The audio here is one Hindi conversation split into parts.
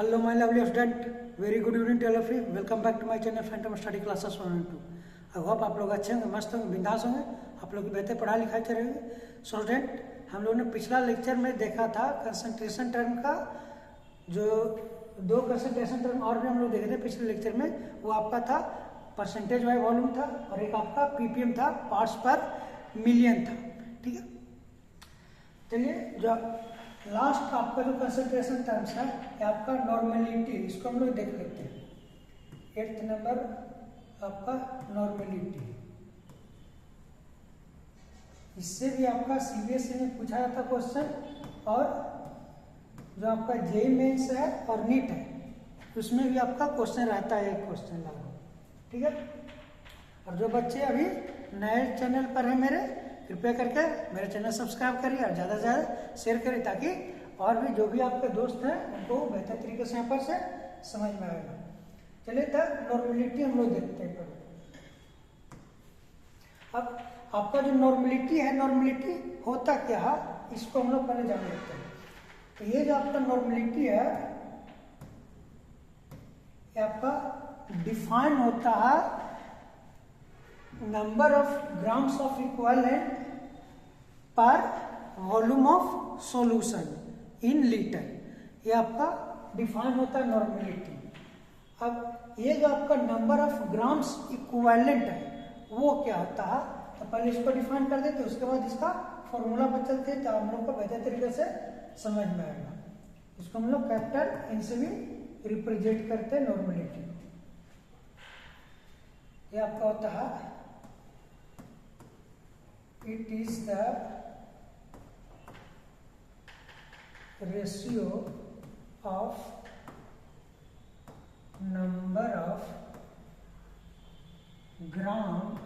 Hello my lovely student, very good evening to all of you. Welcome back to my channel Phantom Study Classes 1 and 2. I hope आप लोग अच्छे होंगे, मस्त होंगे, बिंदास होंगे, आप लोग की बेहतर पढ़ाई लिखाई चलेगी। स्टूडेंट, हम लोगों ने पिछला लेक्चर में देखा था कंसंट्रेशन टर्म का, जो दो कंसंट्रेशन टर्म और भी हम लोग देखे थे पिछले लेक्चर में। वो आपका था परसेंटेज बाय वॉल्यूम था और एक आपका पीपीएम था, पार्ट्स पर मिलियन था। ठीक है, चलिए जो लास्ट आपका जो कंसंट्रेशन टर्म्स है ये आपका नॉर्मेलिटी, इसको हम लोग देख लेते हैं। 8th नंबर आपका नॉर्मेलिटी, इससे भी आपका सीबीएसई में पूछा जाता क्वेश्चन, और जो आपका जेईई मेंस है और नीट है उसमें भी आपका क्वेश्चन रहता है, एक क्वेश्चन लगभग। ठीक है, और जो बच्चे अभी नए चैनल पर है मेरे, कृपया करके मेरे चैनल सब्सक्राइब करिए और ज़्यादा से ज़्यादा शेयर करिए, ताकि और भी जो भी आपके दोस्त हैं उनको बेहतर तरीके से यहाँ पर से समझ में आएगा। चलिए तब नॉर्मेलिटी हम लोग देखते हैं। अब आपका जो नॉर्मेलिटी है, नॉर्मेलिटी होता क्या है इसको हम लोग पहले जान लेते हैं। तो ये जो आपका नॉर्मेलिटी है ये आपका डिफाइन होता है number of grams of equivalent पर volume of solution in litre, ये आपका डिफाइन होता है नॉर्मेलिटी। अब ये जो आपका नंबर ऑफ ग्राम्स इक्विवेलेंट है वो क्या होता है, तो पहले इसको डिफाइन कर देते, उसके बाद इसका फॉर्मूला पर चलते हैं, तो हम लोग को बेहतर तरीके से समझ में आएगा। इसको हम लोग कैपिटल इन से भी रिप्रेजेंट करते हैं नॉर्मेलिटी। ये आपका होता है it is the ratio of number of gram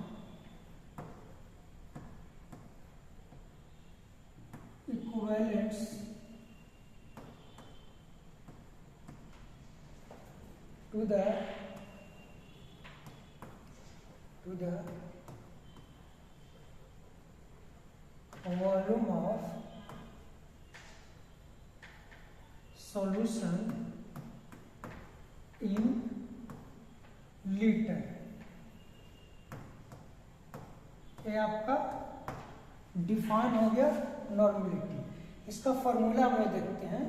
equivalents to the volume of solution in liter। ये आपका डिफाइन हो गया नॉर्मेलिटी। इसका फॉर्मूला हम देखते हैं,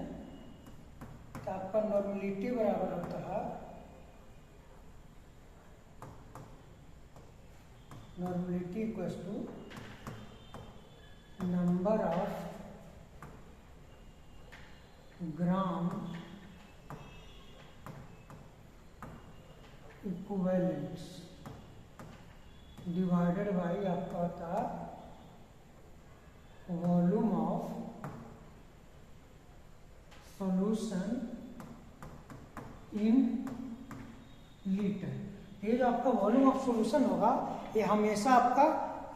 तो आपका नॉर्मेलिटी बराबर होता है normality equals to number of gram equivalents divided by आपका होता है volume of solution in litre. ये जो आपका वॉल्यूम ऑफ सॉल्यूशन होगा ये हमेशा आपका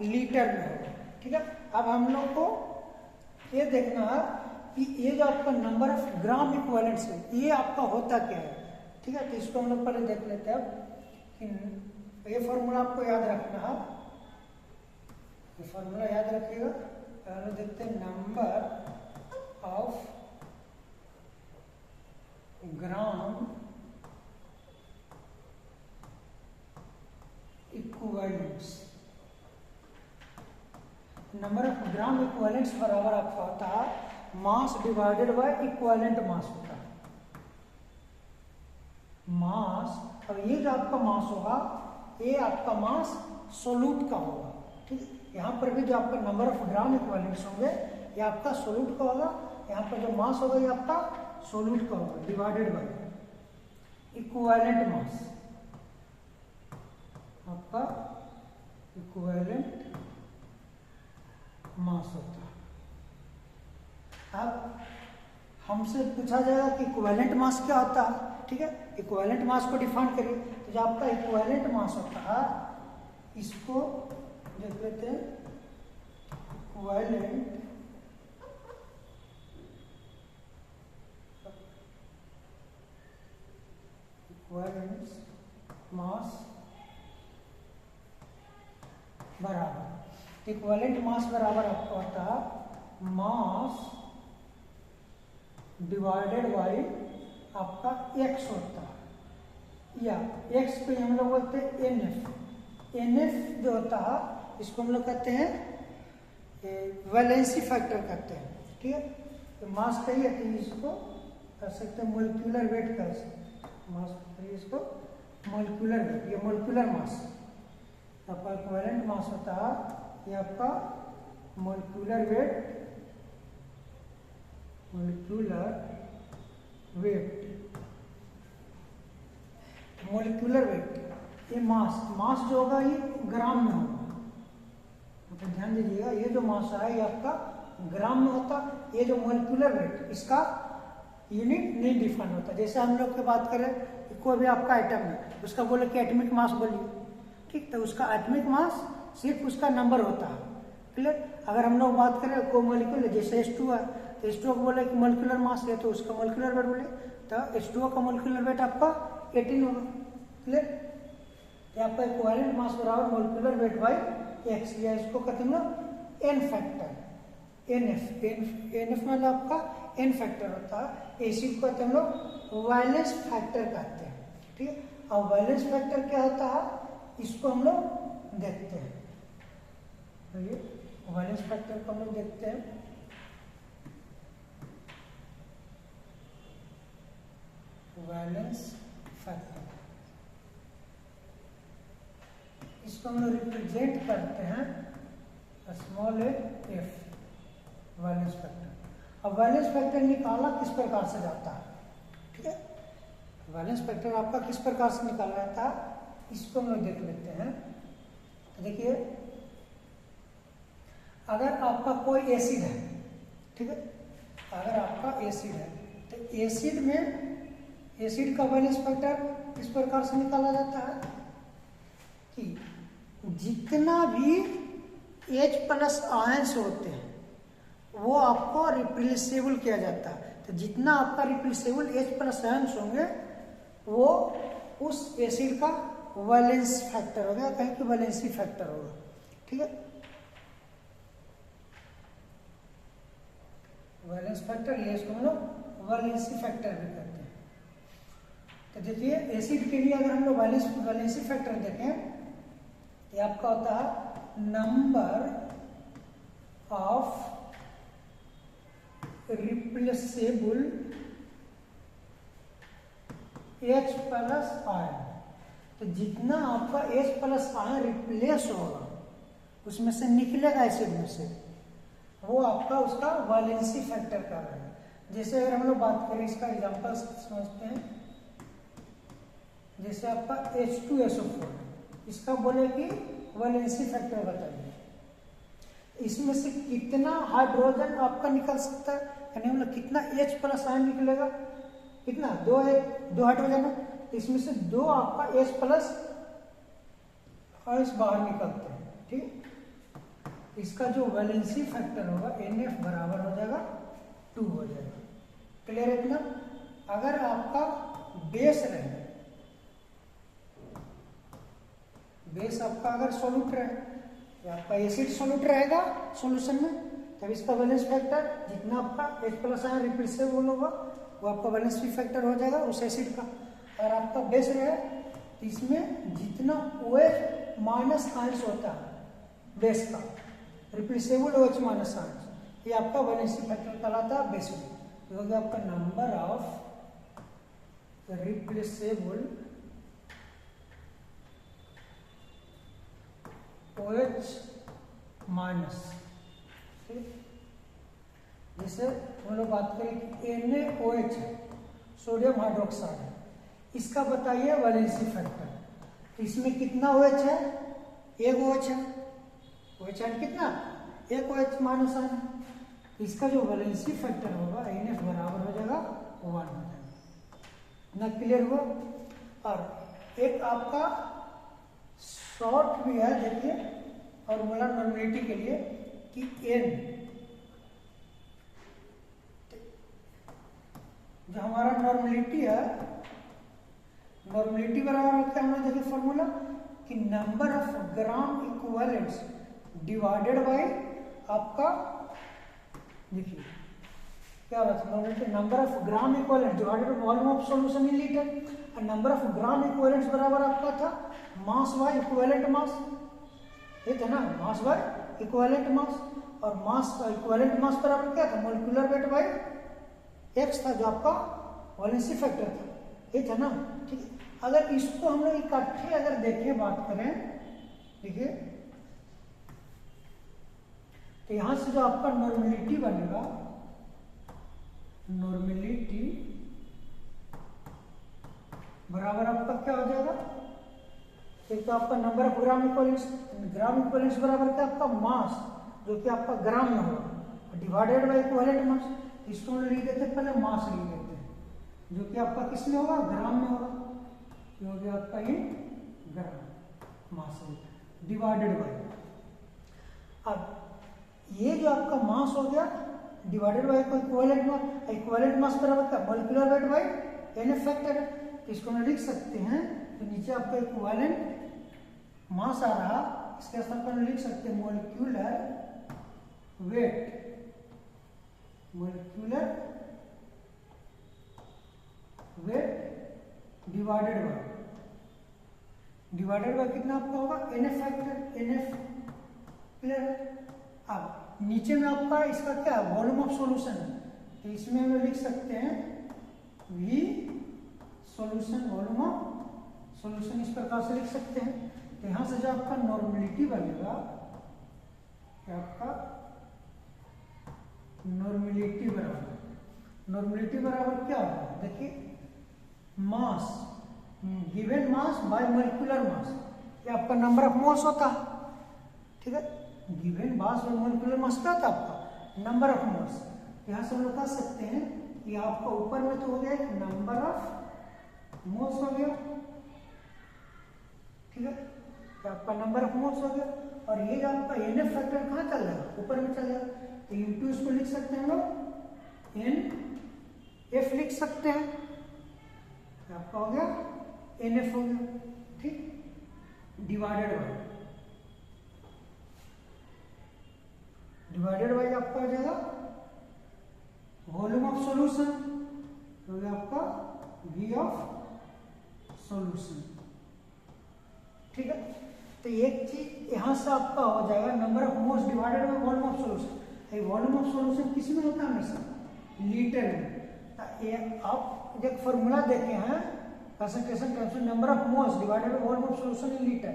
लीटर में होगा। ठीक है, अब हम लोग को ये देखना है कि ये जो आपका नंबर ऑफ ग्राम इक्विवेलेंट्स है ये आपका होता क्या है। ठीक है, तो इसको हम लोग पहले देख लेते हैं। अब ये फॉर्मूला आपको याद रखना है, ये फॉर्मूला याद रखिएगा। पहले देखते हैं number of gram equivalents. Number of gram equivalents बराबर आपका होता है mass divided by equivalent mass होता है। मास, और ये जो आपका मास होगा ये आपका मास सोल्यूट का होगा। ठीक है, यहाँ पर भी जो आपका नंबर ऑफ ग्राम इक्विवेलेंट्स होंगे ये आपका सोल्यूट का होगा, यहाँ पर जो मास होगा ये आपका सोल्यूट का होगा, डिवाइडेड बाय इक्विवेलेंट मास, आपका इक्विवेलेंट मास होता है। अब हमसे पूछा जाएगा कि इक्विवेलेंट मास क्या होता है। ठीक है, इक्विवेलेंट मास को डिफाइन करिए। तो जो आपका इक्विवेलेंट मास होता है इसको देख लेते हैं। इक्विवेलेंट मास बराबर, इक्विवेलेंट मास बराबर आपका होता है मास डिवाइडेड बाय आपका x होता है, या x पे हम लोग बोलते हैं NF। NF जो होता है इसको हम लोग कहते हैं वैलेंसी फैक्टर कहते हैं, ठीक है। तो मास कहिए तो इसको कर सकते हैं मोलिकुलर वेट कर सकते हैं, मास कहिए इसको मोलिकुलर वेट, ये मोलिकुलर मास आपका इक्विवेलेंट मास होता है, ये आपका मोलिकुलर वेट, मोलिकुलर वेट ये मास जो होगा ये ग्राम में होगा, तो ध्यान दीजिएगा ये जो मास है ये आपका ग्राम में होता। ये जो मोलिकुलर वेट इसका यूनिट नहीं डिफाइन होता। जैसे हम लोग की बात करें कोई भी आपका आइटम है उसका बोले कि एटॉमिक मास बोलिए, ठीक, तो उसका एटॉमिक मास सिर्फ उसका नंबर होता है, क्लियर। अगर हम लोग बात करें कोई मोलिक्यूल जैसे H2 है तो H2 को बोले कि मोलिकुलर मास है तो उसका मोलिकुलर वेट बोले तो H2 का मोलिकुलर वेट आपका 18 होगा, क्लियर। तो आपका इक्विवेलेंट मास बराबर मोलिकुलर वेट बाई x, या इसको कहते हैं लोग n फैक्टर, NF मतलब आपका n फैक्टर होता है। एसिड को कहते हैं हम लोग वैलेंस फैक्टर कहते हैं, ठीक है। और वैलेंस फैक्टर क्या होता है इसको हम लोग देखते हैं, तो ये वैलेंस फैक्टर को हम लोग देखते हैं। वैलेंस फैक्टर इसको हम लोग रिप्रेजेंट करते हैं स्मॉल f, वैलेंस फैक्टर। अब वैलेंस फैक्टर निकाला किस प्रकार से जाता है, ठीक है। वैलेंस फैक्टर आपका किस प्रकार से निकाला जाता है इसको हम लोग देख लेते हैं। देखिए अगर आपका कोई एसिड है, ठीक है, अगर आपका एसिड है तो एसिड में एसिड का वैलेंस फैक्टर इस प्रकार से निकाला जाता है कि जितना भी H+ आयंस होते हैं वो आपको रिप्लेसेबल किया जाता है। तो जितना आपका रिप्लेसेबल H+ आयंस होंगे वो उस एसिड का वैलेंस फैक्टर होगा, कहीं कि वैलेंसी फैक्टर होगा, ठीक है। वैलेंस फैक्टर ये इसको हम लोग वैलेंसी फैक्टर भी कहते हैं। तो देखिए एसिड के लिए अगर हम लोग वैलेंसी फैक्टर देखें ये आपका होता है number of replaceable H+ ion. तो जितना आपका H+ आयन रिप्लेस होगा उसमें से निकलेगा एसिड में से, वो आपका उसका वैलेंसी फैक्टर का रहेगा। जैसे अगर हम लोग बात करें इसका एग्जांपल समझते हैं, जैसे आपका H2SO4 इसका बोले कि वैलेंसी फैक्टर बताइए, इसमें से कितना हाइड्रोजन आपका निकल सकता है, यानी मतलब कितना H+ आयन निकलेगा, कितना दो हाइड्रोजन है, इसमें से 2 आपका H+ आयंस बाहर निकलते हैं, ठीक। इसका जो वैलेंसी फैक्टर होगा NF बराबर हो जाएगा 2 हो जाएगा, क्लियर है इतना। अगर आपका बेस रहे, बेस आपका अगर सोल्यूट रहे, आपका एसिड सोल्यूट रहेगा सॉल्यूशन में, तब इसका वैलेंस फैक्टर जितना आपका H+ आयन रिप्लेसेबल होगा वो आपका वैलेंसी फैक्टर हो जाएगा उस एसिड का। अगर आपका बेस रहे तो इसमें जितना OH- आयंस होता है बेस का रिप्लेसेबल OH- आयंस, ये आपका वैलेंसी फैक्टर कहलाता है बेस में। ये हो गया आपका नंबर ऑफ रिप्लेसेबल OH-, ठीक। जैसे हम लोग बात करें कि NaOH है, सोडियम हाइड्रोक्साइड है, इसका बताइए वैलेंसी फैक्टर। तो इसमें कितना OH है, एक OH है, OH है कितना, एक OH- है। इसका जो वैलेंसी फैक्टर होगा NF बराबर हो जाएगा 1 हो जाएगा ना, क्लियर हुआ। और एक आपका शॉर्ट भी है, देखिए फॉर्मूला नॉर्मेलिटी के लिए कि N जो हमारा नॉर्मेलिटी है, नॉर्मेलिटी बराबर क्या होना देखिए फॉर्मूला कि number of gram equivalents divided by आपका, देखिए क्या हो रहा था normality, number of gram equivalent divided by volume of solution in litre, और नंबर ऑफ ग्राम इक्विवेलेंट्स बराबर आपका था मास बाय इक्विवेलेंट मास, ये था ना, मास बाय इक्विवेलेंट मास, और मास इक्विवेलेंट मास बराबर क्या था मोलिकुलर वेट बाय एक्स था जो आपका वैलेंसी फैक्टर था, ये था ना, ठीक है। अगर इसको हम लोग इकट्ठे अगर देखें बात करें, देखिए तो यहां से जो आपका नॉर्मेलिटी बनेगा, नॉर्मेलिटी बराबर आपका क्या हो जाएगा, एक तो आपका number of gram equivalents, gram equivalents बराबर क्या आपका मास जो कि आपका ग्राम में होगा डिवाइडेड बाय इक्विवेलेंट मास, इसको हम लिख देते हैं पहले मास लिख देते हैं जो कि आपका किस में होगा ग्राम में होगा, ये हो गया आपका इन ग्राम मास डिवाइडेड बाय, अब ये जो आपका मास हो गया divided by equivalent mass, equivalent mass बराबर क्या molecular weight by NF factor है, तो इसको हम लिख सकते हैं, तो नीचे आपका इक्विवेलेंट मास आ रहा, इसके स्थान पर लिख सकते हैं molecular weight, molecular weight divided by कितना आपका होगा एनएफ फैक्टर, एनएफ क्लियर है। अब नीचे में आपका इसका क्या है वॉल्यूम ऑफ सॉल्यूशन है, तो इसमें हम लिख सकते हैं V solution, volume of solution इस प्रकार से लिख सकते हैं। तो यहां से जो आपका नॉर्मेलिटी बनेगा, क्या आपका नॉर्मेलिटी बराबर क्या होगा, देखिए mass given mass by molecular mass, ये आपका नंबर ऑफ मोल्स होता है, ठीक है, given mass by molecular mass क्या होता है आपका नंबर ऑफ मोल्स, यहां से हम लोग कह सकते हैं कि आपका ऊपर में तो हो गया एक नंबर ऑफ मोल्स हो गया, ठीक है, तो आपका नंबर ऑफ मोल्स हो गया, और ये जो आपका एनएफ फैक्टर कहाँ चल रहा है ऊपर में चल रहा है, तो U2 इसको लिख सकते हैं हम लोग NF लिख सकते हैं, आपका हो गया NF हो गया, ठीक, डिवाइडेड बाय आपका हो जाएगा वॉल्यूम ऑफ सॉल्यूशन, हो गया आपका V ऑफ सॉल्यूशन, ठीक है। तो एक चीज यहां से आपका हो जाएगा number of moles divided by volume of solution, volume of solution किस में होता है हमेशा लीटर में, ये आप एक फॉर्मूला देखे हैं कंसंट्रेशन टर्म्स में number of moles divided by volume of solution in litre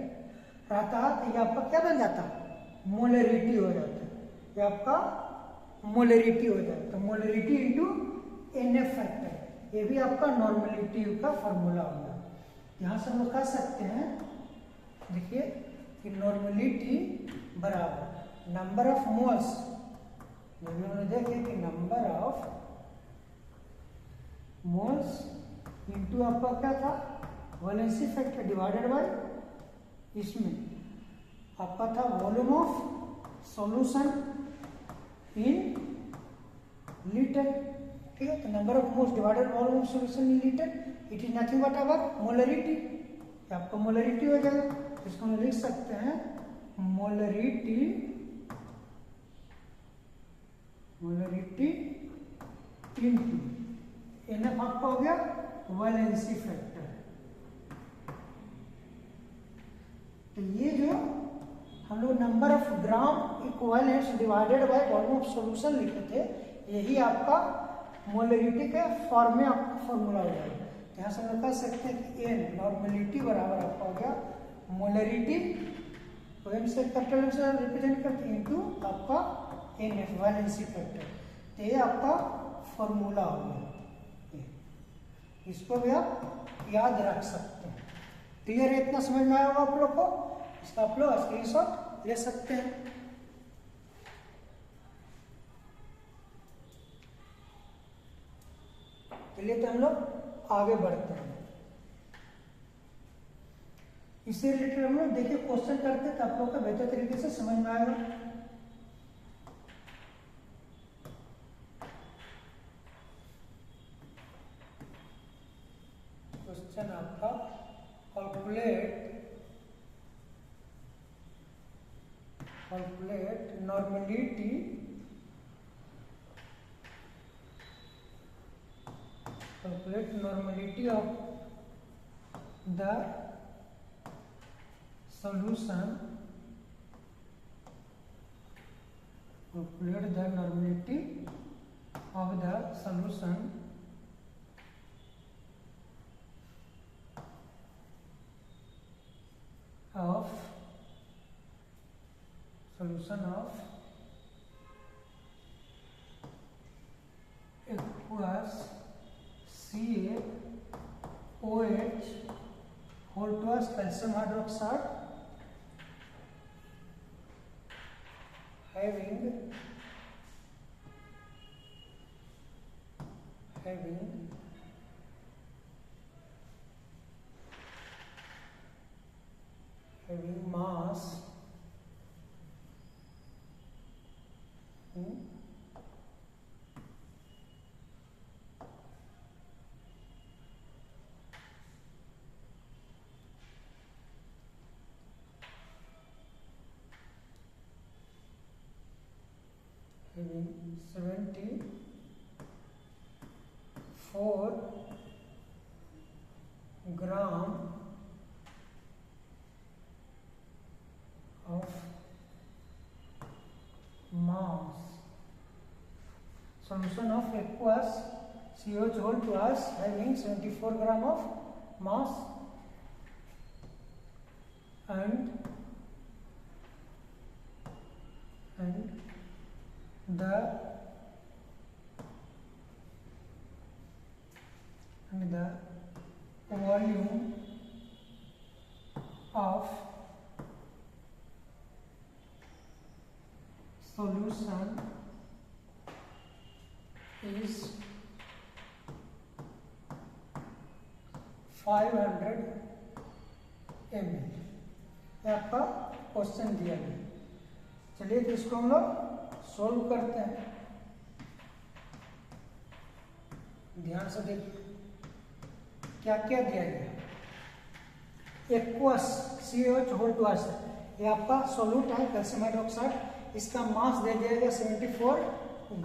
रहता है, तो ये आपका क्या बन जाता है मोलरिटी हो जाता है, ये आपका मोलरिटी हो जाता है, तो मोलरिटी इनटू एनएफ फैक्टर, ये भी आपका नॉर्मेलिटी का फॉर्मूला होगा। यहां से हम लोग कह सकते हैं, देखिए कि नॉर्मेलिटी बराबर नंबर ऑफ मोल्स, हमने देखे कि नंबर ऑफ मोल्स इनटू आपका क्या था वैलेंसी फैक्टर डिवाइडेड बाय इसमें आपका था volume of solution in litre, ठीक है, तो number of moles divided volume of solution in litre, it is nothing but our molarity, आपका मोलरिटी हो जाएगा, इसको हम लिख सकते हैं मोलरिटी इनटू एनएफ आपका हो गया वैलेंसी फैक्टर। तो ये जो हम लोग number of gram equivalents divided by volume of solution लिखे थे, यही आपका मोलरिटी के फॉर्म में आपका फॉर्मूला हो जाएगा। यहाँ से हम लोग कह सकते हैं कि एन नॉर्मेलिटी बराबर आपका हो गया मोलरिटी, एन से कैपिटल से रिप्रेजेंट करते हैं इनटू आपका एनएफ वैलेंसी फैक्टर, तो ये आपका फॉर्मूला हो गया, इसको भी आप याद रख सकते हैं। क्लियर है, इतना समझ में आया होगा आप लोग को, इसका आप लोग स्क्रीनशॉट ले सकते हैं। चलिए तो हम लोग आगे बढ़ते हैं, इससे रिलेटेड हम लोग देखिए क्वेश्चन करते हैं तो आप लोग का बेहतर तरीके से समझ में आएगा। क्वेश्चन आपका calculate normality calculate normality of the solution, calculate the normality of the solution of aqueous CaOH whole plus calcium hydroxide having mass having 74 gram of mass. Solution of aqueous CaOH whole plus having 74 gram of mass and the volume of solution is 500 ml. आपका क्वेश्चन दिया गया। चलिए तो इसको हम लोग सोल्व करते हैं। ध्यान से देखिए क्या क्या दिया गया। एक्वस CaOH होल टू एस, ये आपका सोल्यूट है कैल्शियम हाइड्रोक्साइड, इसका मास दे दिया गया 74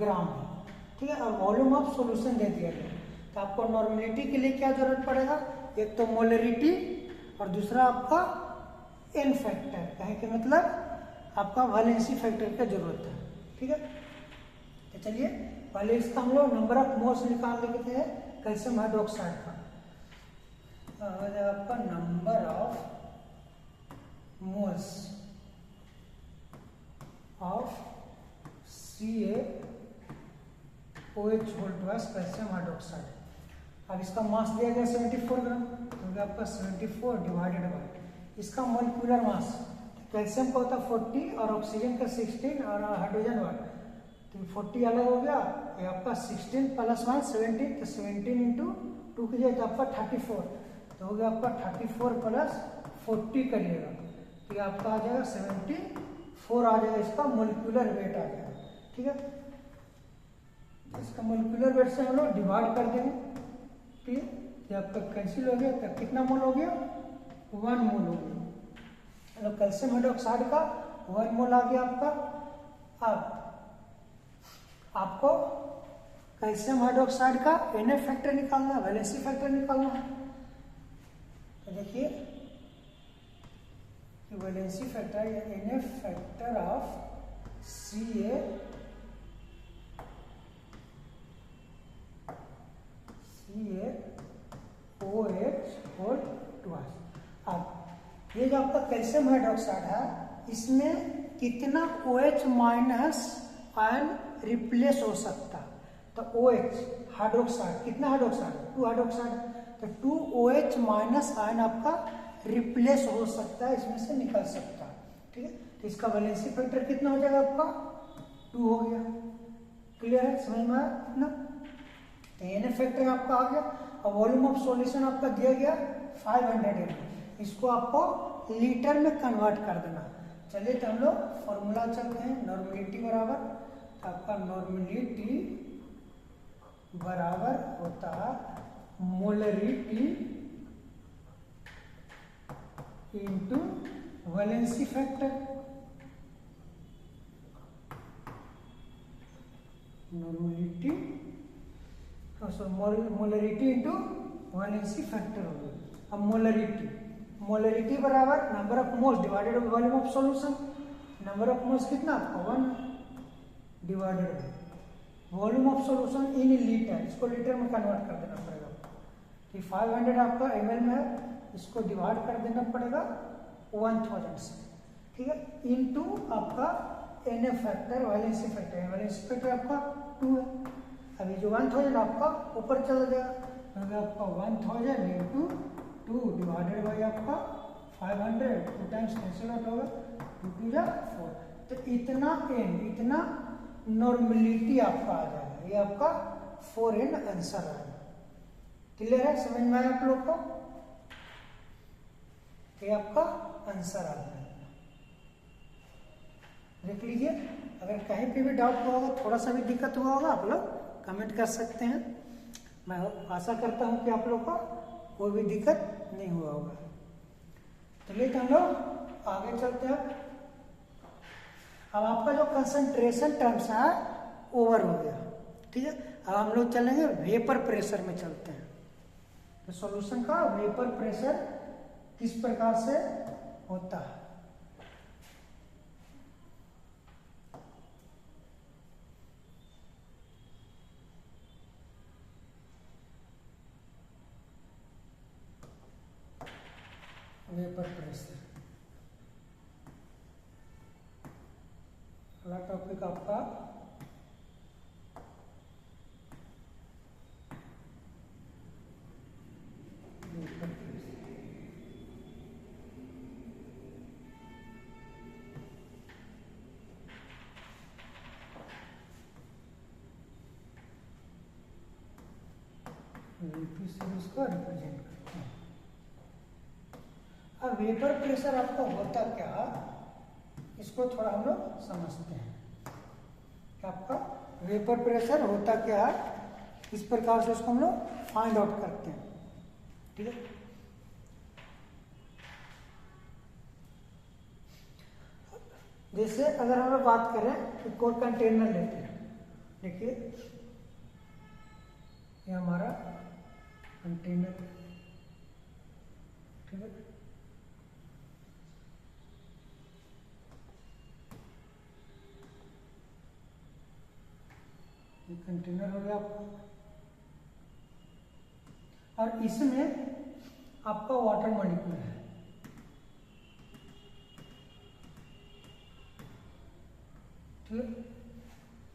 ग्राम, ठीक है, और वॉल्यूम ऑफ सॉल्यूशन दे दिया गया। तो आपको नॉर्मेलिटी के लिए क्या जरूरत पड़ेगा, एक तो मोलरिटी और दूसरा आपका एन फैक्टर, कहें कि मतलब आपका वैलेंसी फैक्टर की जरूरत है, ठीक है। तो चलिए पहले इसका हम लोग नंबर ऑफ मोल्स निकाल लेते हैं कैल्शियम हाइड्रोक्साइड का। आपका number of moles of CaOH whole plus calcium hydroxide. अब इसका मास दिया गया 74 ग्राम, तो आपका 74 डिवाइडेड बाय इसका मोलिकुलर मास, कैल्शियम का होता है 40 और ऑक्सीजन का 16 और हाइड्रोजन 1, तो 40 अलग हो गया, ये आपका 16 प्लस 1 17, तो 17 इंटू 2 कीजिए तो आपका 34, तो हो गया आपका 34 प्लस 40 करिएगा तो ये आपका आ जाएगा 74 आ जाएगा, इसका मोलिकुलर वेट आ जाएगा, ठीक है। इसका मोलिकुलर वेट से हम लोग डिवाइड कर देंगे, ठीक है, ये आपका कैंसिल हो गया, तो कितना मोल हो गया 1 मोल हो गया। मतलब कैल्शियम हाइड्रोक्साइड का 1 मोल आ गया आपका। अब आपको कैल्शियम हाइड्रोक्साइड का NF फैक्टर निकालना है, वैलेंसी फैक्टर निकालना है। तो देखिए वैलेंसी फैक्टर या NF factor of CaOH whole twice. अब ये जो आपका कैल्शियम हाइड्रोक्साइड है, इसमें कितना OH माइनस आयन रिप्लेस हो सकता है, तो OH हाइड्रोक्साइड, कितना हाइड्रोक्साइड 2 हाइड्रोक्साइड, तो 2 OH माइनस आयन आपका रिप्लेस हो सकता है, इसमें से निकल सकता है, ठीक है। तो इसका वैलेंसी फैक्टर कितना हो जाएगा आपका 2 हो गया। क्लियर है, समझ में आया ना। तो NF फैक्टर आपका आ गया और वॉल्यूम ऑफ सॉल्यूशन आपका दिया गया 500 ml, इसको आपको लीटर में कन्वर्ट कर देना। चलिए तो हम लोग फॉर्मूला चलते हैं। नॉर्मेलिटी बराबर, आपका नॉर्मेलिटी बराबर होता है molarity into valency factor. Normality molarity into valency factor हो गया। अब मोलरिटी बराबर number of moles divided by volume of solution. Number of moles कितना आपका 1 divided by volume of solution in litre, इसको लीटर में कन्वर्ट कर देना पड़ेगा कि 500 आपका ml में है, इसको डिवाइड कर देना पड़ेगा 1000 से, ठीक है, इनटू आपका NF फैक्टर वैलेंसी फैक्टर आपका 2 है। अभी जो 1000 आपका ऊपर चला जाएगा, आपका 1000 इंटू 2 डिवाइडेड बाई आपका 500, 2 टाइम्स कैंसिल आउट होगा, 2 2 जा 4, तो इतना नॉर्मलिटी आपका आ जाएगा। ये आपका 4n आंसर आएगा। क्लियर है, समझ में आया आप लोग को? ये आपका आंसर आ जाएगा। देख लीजिए, अगर कहीं पे भी डाउट हुआ होगा, थोड़ा सा भी दिक्कत हुआ होगा, आप लोग कमेंट कर सकते हैं। मैं आशा करता हूं कि आप लोग को कोई भी दिक्कत नहीं हुआ होगा। चलिए तो हम लोग आगे चलते हैं। अब आपका जो कंसंट्रेशन टर्म्स है ओवर हो गया, ठीक है। अब हम लोग चलेंगे वेपर प्रेशर में चलते हैं। तो सॉल्यूशन का वेपर प्रेशर किस प्रकार से होता है। वेपर प्रेशर अगला टॉपिक आपका वेपर प्रेशर। VP से इसको रिप्रेजेंट करते हैं। अब वेपर प्रेशर आपको होता क्या, इसको थोड़ा हम लोग समझते हैं कि आपका वेपर प्रेशर होता क्या है, इस प्रकार से इसको हम लोग फाइंड आउट करते हैं, ठीक है। जैसे अगर हम लोग बात करें कि कोई कंटेनर लेते हैं, देखिए ये हमारा कंटेनर, ठीक है। ये कंटेनर हो गया आपका, और इसमें आपका वाटर मॉलिक्यूल है, ठीक है,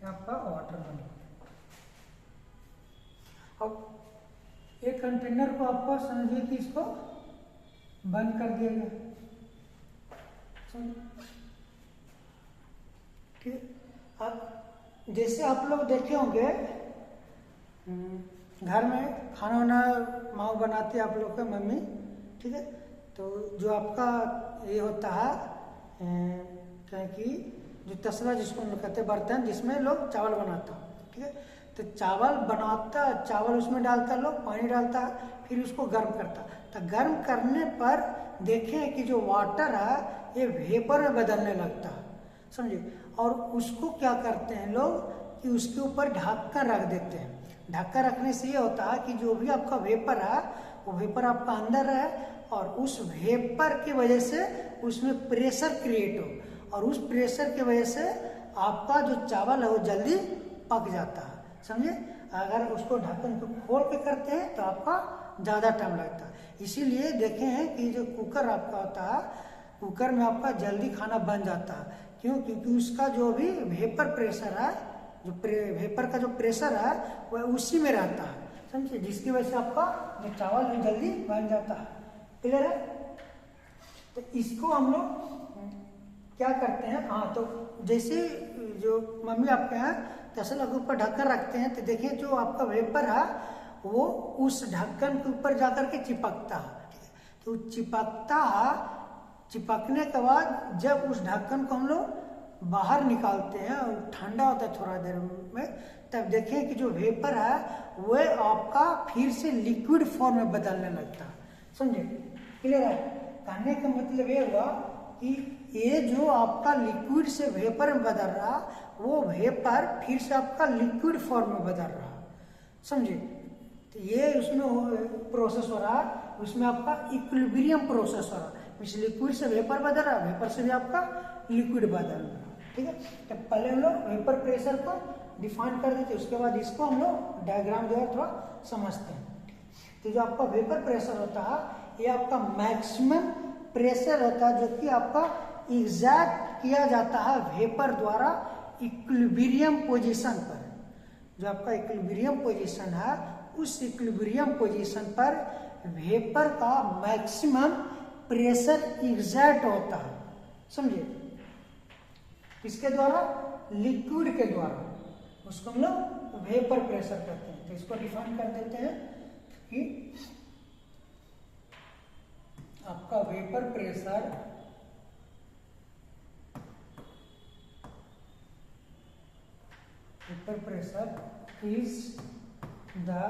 आपका वाटर मॉलिक्यूल। अब एक कंटेनर को आपको समझिए कि इसको बंद कर दिया गया, ठीक है। अब जैसे आप लोग देखे होंगे घर में खाना वाना माँ बनाती है आप लोग का मम्मी, ठीक है। तो जो आपका ये होता है क्या कि जो तसला जिसको हम लोग कहते हैं, बर्तन जिसमें लोग चावल बनाता, ठीक है। तो चावल बनाता, चावल उसमें डालता, लोग पानी डालता, फिर उसको गर्म करता। तो गर्म करने पर देखें कि जो वाटर है ये वेपर में बदलने लगता है, समझिए। और उसको क्या करते हैं लोग कि उसके ऊपर ढक्कन रख देते हैं। ढक्कन रखने से ये होता है कि जो भी आपका वेपर है वो वेपर आपका अंदर है, और उस वेपर की वजह से उसमें प्रेशर क्रिएट हो, और उस प्रेशर की वजह से आपका जो चावल है वो जल्दी पक जाता है, समझे। अगर उसको ढक्कन को खोल के करते हैं तो आपका ज़्यादा टाइम लगता है। इसीलिए देखें हैं कि जो कुकर आपका होता है, कुकर में आपका जल्दी खाना बन जाता है। क्यों? क्योंकि उसका जो भी वेपर प्रेशर है, जो वेपर का जो प्रेशर है वह उसी में रहता है, समझे, जिसकी वजह से आपका जो चावल है जल्दी बन जाता है। क्लियर है? तो इसको हम लोग क्या करते हैं, हाँ, तो जैसे जो मम्मी आपके यहाँ तसला के ऊपर ढक्कन रखते हैं, तो देखिए जो आपका वेपर है वो उस ढक्कन के ऊपर जाकर के चिपकता है, तो चिपकता है। चिपकने के बाद जब उस ढक्कन को हम लोग बाहर निकालते हैं और ठंडा होता है थोड़ा देर में, तब देखें कि जो वेपर है वह आपका फिर से लिक्विड फॉर्म में बदलने लगता है, समझे। क्लियर है? कहने का मतलब ये हुआ कि ये जो आपका लिक्विड से वेपर में बदल रहा, वो वेपर फिर से आपका लिक्विड फॉर्म में बदल रहा, समझे। तो ये उसमें प्रोसेस हो रहा है, उसमें आपका इक्विलिब्रियम प्रोसेस हो रहा है, मीन्स लिक्विड से वेपर बदल रहा है, वेपर से भी आपका लिक्विड बदल रहा है। ठीक है, तो पहले हम लोग वेपर प्रेशर को डिफाइन कर देते, उसके बाद इसको हम लोग डायग्राम जो है थोड़ा समझते हैं। तो जो आपका वेपर प्रेशर होता है, ये आपका मैक्सिमम प्रेशर होता है, जो कि आपका एग्जैक्ट किया जाता है वेपर द्वारा इक्विलिब्रियम पोजीशन पर। जो आपका इक्विलिब्रियम पोजीशन है, उस इक्विलिब्रियम पोजीशन पर वेपर का मैक्सिमम प्रेशर एग्जैक्ट होता है, समझिए, किसके द्वारा? लिक्विड के द्वारा, उसको हम लोग वेपर प्रेशर कहते हैं। तो इसको डिफाइन कर देते हैं कि आपका vapour pressure is the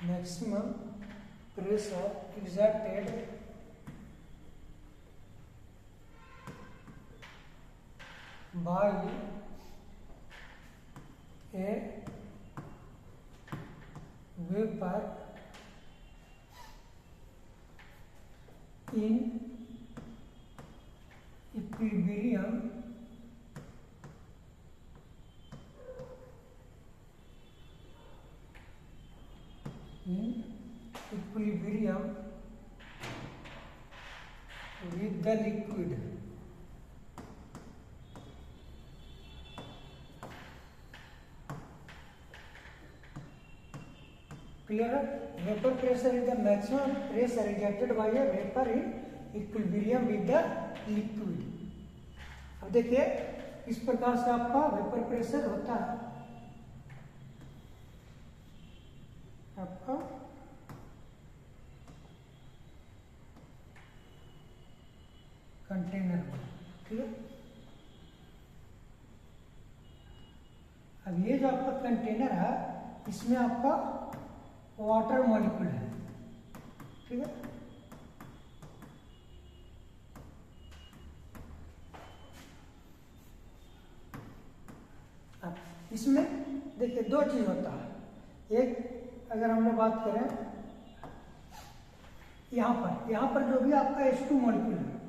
maximum pressure exerted by a vapor in equilibrium with the liquid. Clear? Vapor pressure is the maximum pressure exerted by a vapor in equilibrium with the liquid. अब देखिए इस प्रकार से आपका वेपर प्रेशर होता है। आपका कंटेनर, ठीक है। अब ये जो आपका कंटेनर है, इसमें आपका वाटर मॉलिक्यूल है, ठीक है। अब इसमें देखिए दो चीज होता है। एक, अगर हम लोग बात करें यहाँ पर जो भी आपका H2 मॉलिक्यूल है,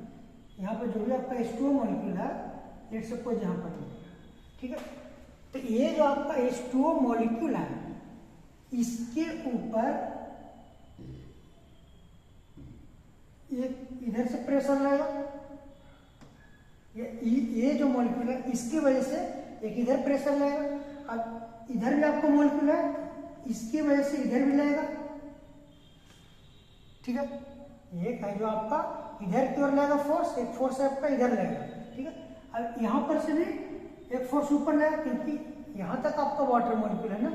यहाँ पर जो भी आपका H2 मॉलिक्यूल है, लेट्स सपोज यहाँ पर, ठीक है। तो ये जो आपका H2O मॉलिक्यूल है, इसके ऊपर इधर से प्रेशर रहेगा, ये जो मॉलिक्यूल है इसकी वजह से एक इधर प्रेशर लगेगा। अब इधर भी आपको मॉलिक्यूल है, इसकी वजह से इधर भी लगेगा, ठीक है। एक है जो आपका इधर की ओर लगेगा फोर्स, एक फोर्स आपका इधर लगेगा, ठीक है। अब यहाँ पर से भी एक फोर्स ऊपर लगेगा, क्योंकि यहाँ तक आपका वाटर मॉलिक्यूल है ना,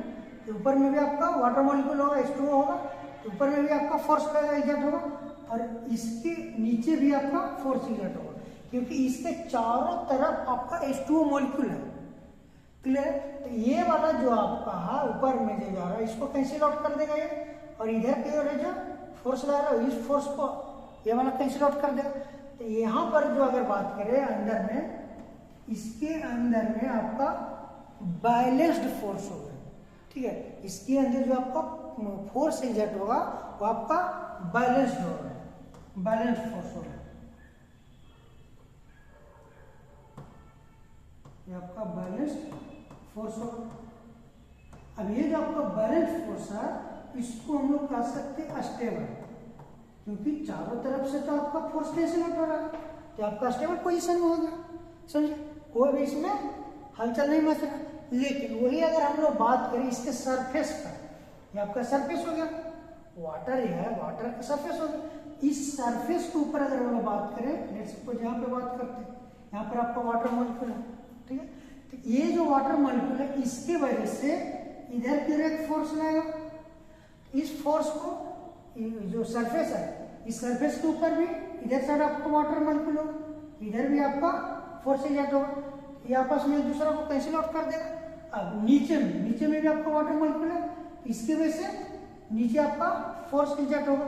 तो ऊपर में भी आपका वाटर मॉलिक्यूल होगा, H2O होगा, तो ऊपर में भी आपका फोर्स लगेगा, एग्जर्ट होगा, और इसके नीचे भी आपका फोर्स एग्जर्ट होगा, क्योंकि इसके चारों तरफ आपका H2O मॉलिक्यूल है। क्लियर? तो ये वाला जो आपका है ऊपर में जो जा रहा है, इसको कैंसिल आउट कर देगा ये, और इधर की ओर जो फोर्स लगा रहा है, इस फोर्स को ये वाला कैंसिल आउट कर देगा। तो यहाँ पर जो अगर बात करें अंदर में, इसके अंदर में आपका बैलेंस्ड फोर्स होगा, ठीक है। इसके अंदर जो आपका फोर्स एग्जर्ट होगा वो आपका बैलेंस्ड होगा, बैलेंस्ड फोर्स होगा, ये आपका बैलेंस्ड फोर्स होगा। अब ये जो आपका बैलेंस्ड फोर्स है, इसको हम लोग कह सकते हैं स्टेबल, क्योंकि चारों तरफ से तो आपका फोर्स कैंसिल आउट हो रहा है, तो आपका स्टेबल पोजीशन में होगा, समझे, कोई भी इसमें हलचल नहीं मच रहा। लेकिन वही अगर हम लोग बात करें इसके सरफेस पर, ये आपका सरफेस हो गया, वाटर ही है, वाटर का सरफेस हो गया। इस सरफेस के ऊपर अगर हम लोग बात करें, लेट्स सपोज यहाँ पे बात करते हैं, यहाँ पर आपका वाटर मॉलिक्यूल है, ठीक है। तो ये जो वाटर मॉलिक्यूल है, इसके वजह से इधर की ओर एक फोर्स लगेगा, इस फोर्स को जो सरफेस है इस सरफेस के ऊपर भी इधर साइड आपका वाटर मॉलिक्यूल होगा, इधर भी आपका फोर्स एग्जर्ट होगा, ये आपस में एक दूसरा को कैंसिल आउट कर देगा। अब नीचे में भी आपका वाटर मॉलिक्यूल है, इसकी वजह से नीचे आपका फोर्स एग्जर्ट होगा।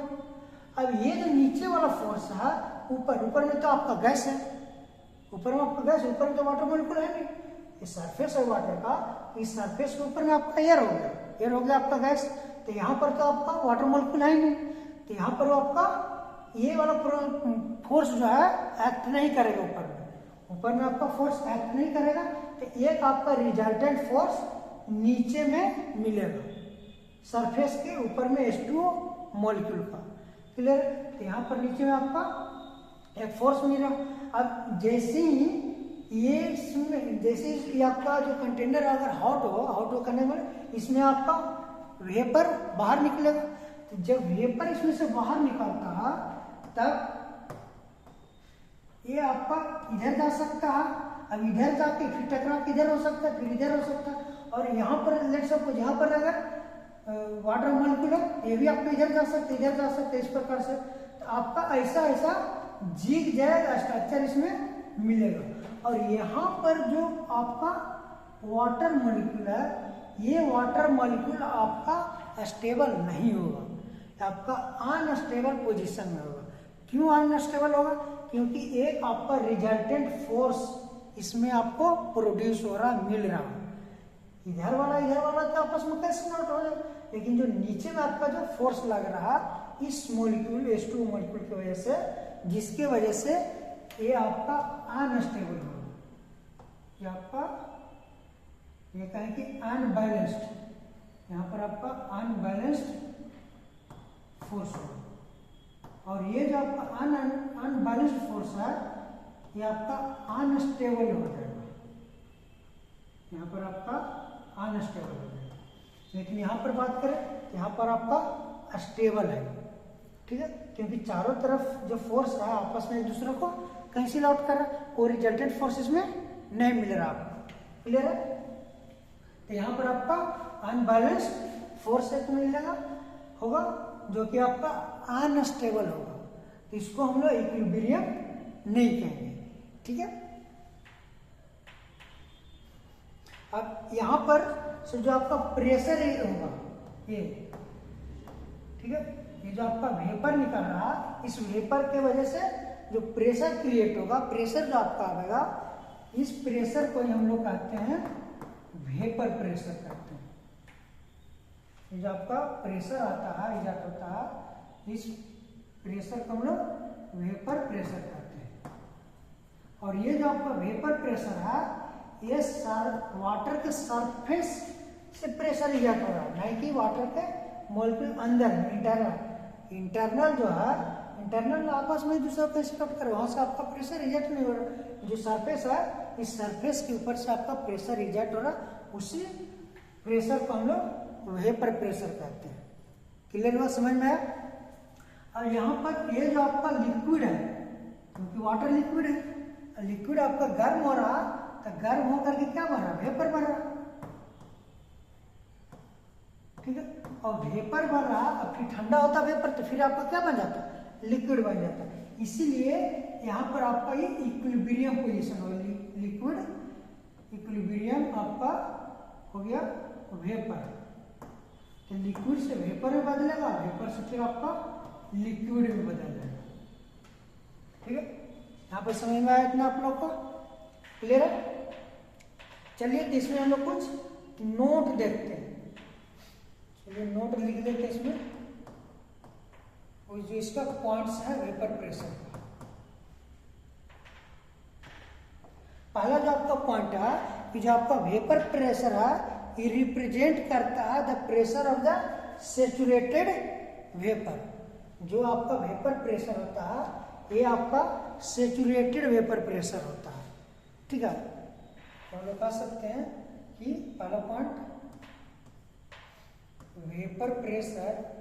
अब ये जो नीचे वाला फोर्स है, ऊपर में तो आपका गैस है, ऊपर में आपका गैस, ऊपर में तो वाटर मॉलिक्यूल है नहीं, ये सरफेस है वाटर का, इस सरफेस के ऊपर में आपका एयर हो गया आपका गैस, तो यहाँ पर तो आपका वाटर मॉलिक्यूल है नहीं, तो यहाँ पर आपका ये वाला फोर्स जो है एक्ट नहीं करेगा ऊपर में आपका फोर्स एक्ट नहीं करेगा, तो एक आपका रिजल्टेंट फोर्स नीचे में मिलेगा सरफेस के ऊपर में H2O मॉलिक्यूल का। क्लियर? तो यहाँ पर नीचे में आपका एक फोर्स मिल रहा। अब जैसे ही ये आपका जो कंटेनर अगर हॉट हो करने में, इसमें आपका वेपर बाहर निकलेगा, तो जब वेपर इसमें से बाहर निकलता है तब ये आपका इधर जा सकता है, अब इधर जाके फिर टकरा के इधर हो सकता है, फिर इधर हो सकता है, और यहाँ पर लेट सपोज यहाँ पर अगर वाटर मॉलिक्यूल है, ये भी आपको इधर जा सकते इधर जा सकते इस प्रकार से, तो आपका ऐसा जिग जैग स्ट्रक्चर इसमें मिलेगा। और यहाँ पर जो आपका वाटर मॉलिक्यूल है, ये वाटर मॉलिक्यूल आपका स्टेबल नहीं होगा, आपका अनस्टेबल पोजीशन में होगा। क्यों अनस्टेबल होगा? क्योंकि एक आपका रिजल्टेंट फोर्स इसमें आपको प्रोड्यूस हो रहा मिल रहा है, इधर वाला तो आपस में कैसे नॉट हो जाए, लेकिन जो नीचे में आपका जो फोर्स लग रहा इस मॉलिक्यूल H2O मॉलिक्यूल की वजह से, जिसके वजह से ये आपका अनस्टेबल होगा, ये आपका ये कहें कि अनबैलेंस्ड, यहाँ पर आपका अनबैलेंस्ड फोर्स होगा। और ये जो आपका अनबैलेंस्ड फोर्स है, ये आपका अनस्टेबल हो जाएगा, यहाँ पर आपका अनस्टेबल हो जाएगा। लेकिन यहाँ पर बात करें, यहाँ पर आपका स्टेबल है, ठीक है, क्योंकि चारों तरफ जो फोर्स है आपस में एक दूसरे को कैंसिल आउट कर रहा है, और रिजल्टेंट फोर्स इसमें नहीं मिल रहा आपको। क्लियर है? तो यहाँ पर आपका अनबैलेंस्ड फोर्स एक मिलेगा होगा, जो कि आपका अनस्टेबल होगा, तो इसको हम लोग इक्विलिब्रियम नहीं कहेंगे। ठीक है? अब यहाँ पर से जो आपका प्रेशर होगा ये, ठीक है, ये जो आपका वेपर निकल रहा, इस वेपर के वजह से जो प्रेशर क्रिएट होगा, प्रेशर जो आपका आएगा, इस प्रेशर को हम लोग कहते हैं वेपर प्रेशर कहते हैं। ये जो आपका प्रेशर आता है, इजात होता है, इस प्रेशर को हम लोग वेपर प्रेशर कहते हैं। और ये जो आपका वेपर प्रेशर है, ये वाटर के सरफेस से प्रेशर इजात हो रहा है, नहीं कि वाटर के मॉलिक्यूल अंदर इंटरनल जो है, इंटरनल आपस में दूसरा प्रेशर कट कर, वहां से आपका प्रेशर रिजेक्ट नहीं हो रहा। जो सरफेस है, इस सरफेस के ऊपर से आपका प्रेशर रिजेक्ट हो रहा, उसी प्रेशर को हम लोग वेपर प्रेशर कहते हैं। क्लियर हुआ? समझ में आया? और यहाँ पर ये जो आपका लिक्विड है, क्योंकि वाटर लिक्विड है, लिक्विड आपका गर्म हो रहा, तो गर्म होकर के क्या बन रहा? वेपर बन रहा, ठीक है, और वेपर बन रहा, अब फिर ठंडा होता वेपर, तो फिर आपका क्या बन जाता? लिक्विड बन जाता है। इसीलिए यहाँ पर आपका ये इक्विलिब्रियम पोजीशन हो, लिक्विड इक्विलिब्रियम आपका हो गया वेपर, तो लिक्विड से वेपर में बदलेगा, वेपर से फिर आपका लिक्विड में बदल जाएगा। ठीक है, यहाँ पर समझ में आया इतना आप लोग को? क्लियर है? चलिए, तो इसमें हम लोग कुछ नोट देखते हैं। चलिए, नोट लिख देते हैं इसमें, और जो इसका पॉइंट्स है वेपर प्रेशर का। पहला जो आपका पॉइंट है कि जो आपका वेपर प्रेशर है, ये रिप्रेजेंट करता है the pressure of the saturated vapour. जो आपका वेपर प्रेशर होता है, ये आपका सैचुरेटेड वेपर प्रेशर होता है। ठीक है, तो हम लोग कह सकते हैं कि पहला point, vapour pressure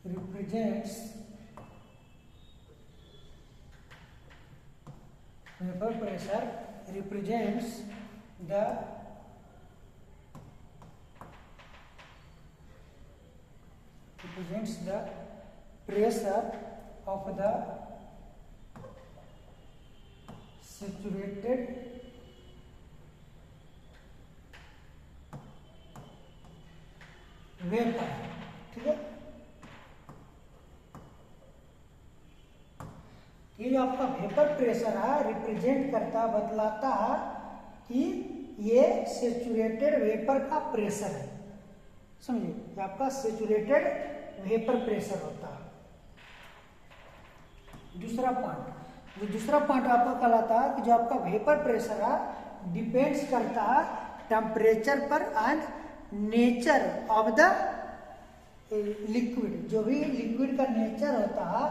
represents vapor pressure represents the represents the pressure of the saturated vapour. ठीक है, ये जो आपका वेपर प्रेशर है रिप्रेजेंट करता बतलाता है कि ये सेचुरेटेड वेपर का प्रेशर है। समझिए, ये आपका सेचुरेटेड वेपर प्रेशर होता है। दूसरा पॉइंट, जो दूसरा पॉइंट आपका कहलाता है कि जो आपका वेपर प्रेशर है डिपेंड्स करता है टेम्परेचर पर and nature of the liquid. जो भी लिक्विड का नेचर होता है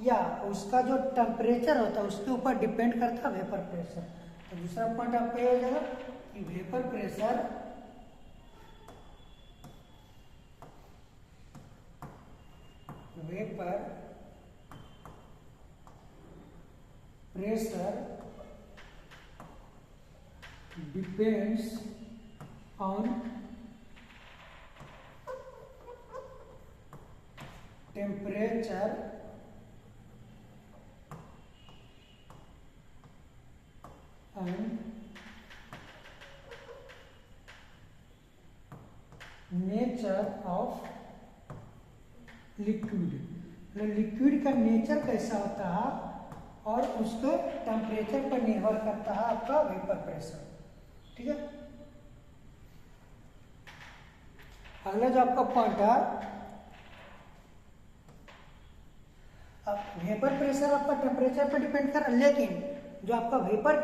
या उसका जो टेम्परेचर होता है उसके ऊपर डिपेंड करता है वेपर प्रेशर। तो दूसरा पॉइंट आपका ये हो जाएगा कि vapour pressure depends on temperature and nature of liquid। Liquid का नेचर कैसा होता है और उसके टेम्परेचर पर निर्भर करता है आपका वेपर प्रेशर। ठीक है, अगला जो आपका पॉइंट है, वेपर प्रेशर आपका टेम्परेचर पर डिपेंड कर, लेकिन जो आपका वेपर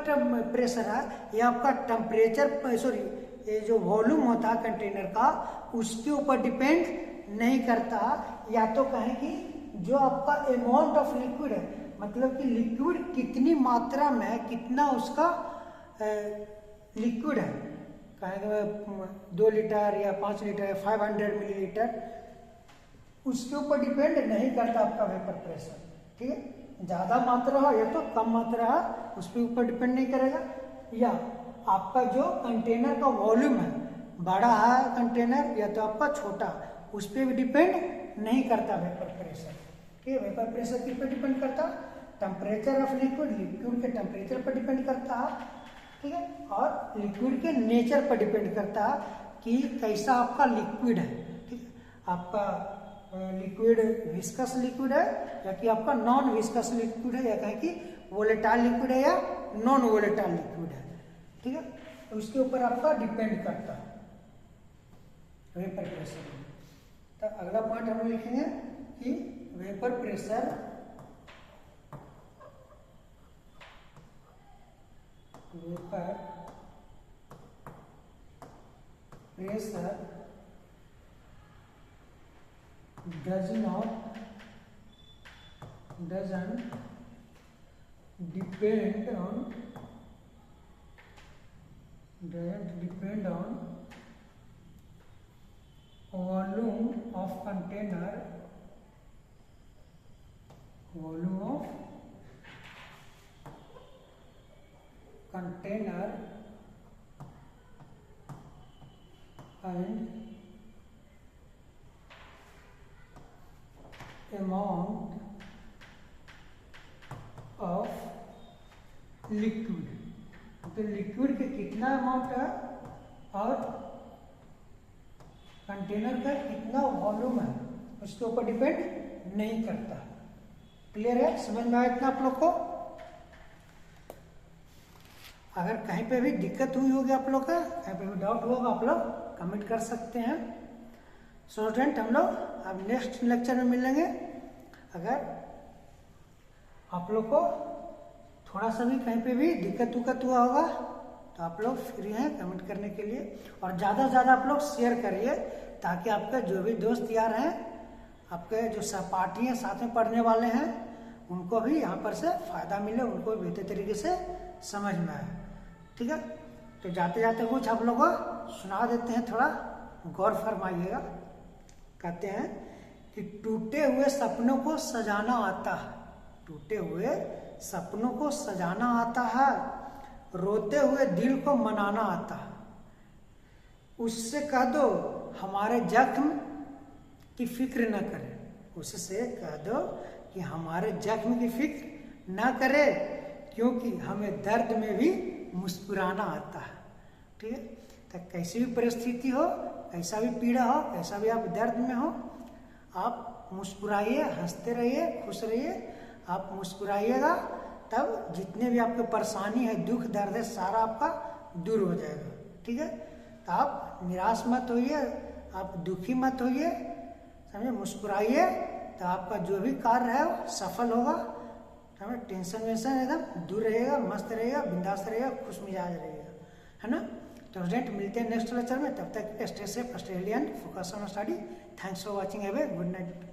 प्रेशर है ये आपका टेम्परेचर सॉरी ये जो वॉल्यूम होता है कंटेनर का उसके ऊपर डिपेंड नहीं करता। या तो कहें कि जो आपका अमाउंट ऑफ लिक्विड है, मतलब कि लिक्विड कितनी मात्रा में है, कितना उसका लिक्विड है, कहेंगे 2 लीटर या 5 लीटर या 500 मिलीलीटर, उसके ऊपर डिपेंड नहीं करता आपका वेपर प्रेशर। ठीक है, ज्यादा मात्रा हो या तो कम मात्रा है उस पर ऊपर डिपेंड नहीं करेगा। या आपका जो कंटेनर का वॉल्यूम है, बड़ा है कंटेनर या तो आपका छोटा, उस पर भी डिपेंड नहीं करता वेपर प्रेशर। ठीक है, वेपर प्रेशर किस पर डिपेंड करता, टेम्परेचर ऑफ लिक्विड, लिक्विड के टेम्परेचर पर डिपेंड करता है। ठीक है, और लिक्विड के नेचर पर डिपेंड करता है कि कैसा आपका लिक्विड है। ठीक है, आपका लिक्विड विस्कस लिक्विड है या कि आपका नॉन विस्कस लिक्विड है, या कहें कि वोलेटाइल लिक्विड है या नॉन वोलेटाइल लिक्विड है। ठीक है, तो उसके ऊपर आपका डिपेंड करता है वेपर प्रेशर। तो अगला पॉइंट हम लिखेंगे कि vapour pressure doesn't depend on volume of container and amount of liquid। तो लिक्विड के कितना अमाउंट है और कंटेनर का कितना वॉल्यूम है उसके ऊपर डिपेंड नहीं करता। क्लियर है, समझ में आया इतना आप लोग को? अगर कहीं पे भी दिक्कत हुई होगी आप लोग का, कहीं पे भी डाउट होगा, आप लोग कमेंट कर सकते हैं। स्टूडेंट, हम लोग अब नेक्स्ट लेक्चर में मिलेंगे। अगर आप लोग को थोड़ा सा भी कहीं पे भी दिक्कत हुआ होगा तो आप लोग फ्री हैं कमेंट करने के लिए, और ज़्यादा से ज़्यादा आप लोग शेयर करिए ताकि आपके जो भी दोस्त यार हैं, आपके जो सहपाठी हैं, साथ में पढ़ने वाले हैं, उनको भी यहाँ पर से फ़ायदा मिले, उनको बेहतर तरीके से समझ में आए। ठीक है, तो जाते जाते कुछ आप लोग को सुना देते हैं, थोड़ा गौर फरमाइएगा। कहते हैं कि टूटे हुए सपनों को सजाना आता है, टूटे हुए सपनों को सजाना आता है, रोते हुए दिल को मनाना आता है। उससे कह दो हमारे जख्म की फिक्र न करे, उससे कह दो कि हमारे जख्म की फिक्र न करे, क्योंकि हमें दर्द में भी मुस्कुराना आता है। ठीक है, तो कैसी भी परिस्थिति हो, कैसा भी पीड़ा हो, कैसा भी आप दर्द में हो, आप मुस्कुराइए, हंसते रहिए, खुश रहिए। आप मुस्कुराइएगा तब जितने भी आपके परेशानी है, दुख दर्द है, सारा आपका दूर हो जाएगा। ठीक है, तो आप निराश मत होइए, आप दुखी मत होइए, समझे, मुस्कुराइए, तो आपका जो भी कार्य है वो सफल होगा। समझे, टेंशन वेंशन एकदम दूर रहेगा, मस्त रहेगा, बिंदास रहेगा, खुश मिजाज रहेगा, है ना। तो स्टूडेंट मिलते हैं नेक्स्ट लेक्चर में, तब तक stay safe, stay healthy and focus on study. Thanks for watching, have a good night.